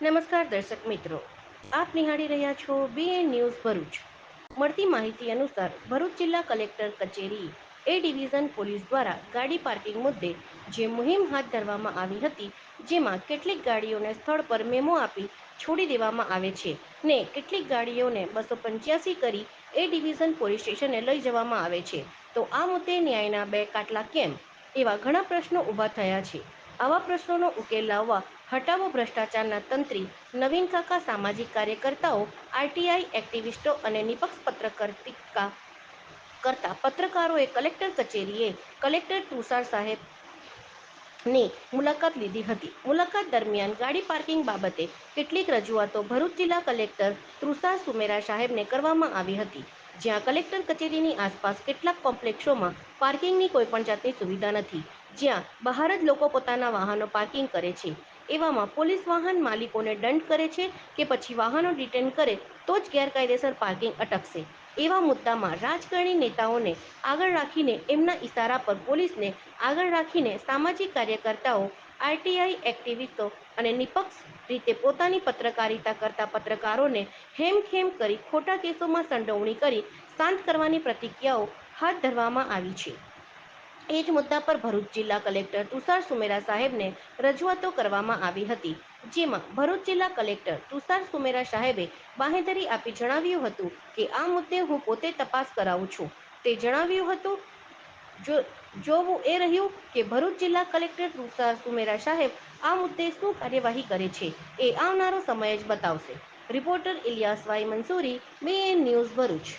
નમસ્કાર દર્શક મિત્રો, આપ નિહાળી રહ્યા છો બીએન ન્યૂઝ ભરૂચ. મળતી માહિતી અનુસાર ભરૂચ જિલ્લા કલેક્ટર કચેરી એ ડિવિઝન પોલીસ દ્વારા ગાડી પાર્કિંગ મુદ્દે જે મુહિમ હાથ ધરવામાં આવી હતી, જેમાં કેટલીક ગાડીઓને સ્થળ પર મેમો આપી છોડી દેવામાં આવે છે ને કેટલીક ગાડીઓને 285 કરી એ ડિવિઝન પોલીસ સ્ટેશને લઈ જવામાં આવે છે. તો આ મુદ્દે ન્યાયના બે કાટલા કેમ? એવા ઘણા પ્રશ્નો ઊભા થયા છે. આવા પ્રશ્નોનો ઉકેલ લાવવા હટાવો ભ્રષ્ટાચારના તંત્રી નવીન કાકા, સામાજિક કાર્યકર્તાઓ, આરટીઆઈ એક્ટિવિસ્ટો અને નિપક્ષ પત્રકારિતા કરતા પત્રકારોએ કલેક્ટર કચેરીએ કલેક્ટર તુષાર સાહેબની મુલાકાત લીધી હતી. મુલાકાત દરમિયાન ગાડી પાર્કિંગ બાબતે કેટલીક રજૂઆતો ભરૂચ જિલ્લા કલેક્ટર તુષાર સુમેરા સાહેબને કરવામાં આવી હતી. જ્યાં કલેક્ટર કચેરીની આસપાસ કેટલાક કોમ્પ્લેક્ષોમાં પાર્કિંગની કોઈપણ જાતની સુવિધા નથી, જ્યાં બહાર જ લોકો પોતાના વાહનો પાર્કિંગ કરે છે. એવામાં પોલીસ વાહન માલિકોને દંડ કરે છે કે પછી વાહનો ડિટેન કરે તો જ ગેરકાયદેસર પાર્કિંગ અટકશે. એવા મુદ્દામાં રાજકારણી નેતાઓને આગળ રાખીને, એમના ઇશારા પર પોલીસને આગળ રાખીને સામાજિક કાર્યકર્તાઓ, આરટીઆઈ એક્ટિવિસ્ટો અને નિપક્ષ રીતે પોતાની પત્રકારિતા કરતા પત્રકારોને હેમખેમ કરી ખોટા કેસોમાં સંડોવણી કરી શાંત કરવાની પ્રતિક્રિયાઓ હાથ ધરવામાં આવી છે. એ જ મુદ્દા પર ભરૂચ જિલ્લા કલેક્ટર તુષાર સુમેરા સાહેબને રજૂઆતો કરવામાં આવી હતી. જેમાં ભરૂચ જિલ્લા કલેક્ટર તુષાર સુમેરા સાહેબે બાંહેધરી આપી જણાવ્યું હતું કે આ મુદ્દે હું પોતે તપાસ કરાવું છું. તે જણાવ્યું હતું. જોવું એ રહ્યું કે ભરૂચ જિલ્લા કલેક્ટર તુષાર સુમેરા સાહેબ આ મુદ્દે શું કાર્યવાહી કરે છે, એ આવનારો સમય જ બતાવશે. રિપોર્ટર ઇલિયાસ વાઈ મંસૂરી, બીએન ન્યૂઝ ભરૂચ.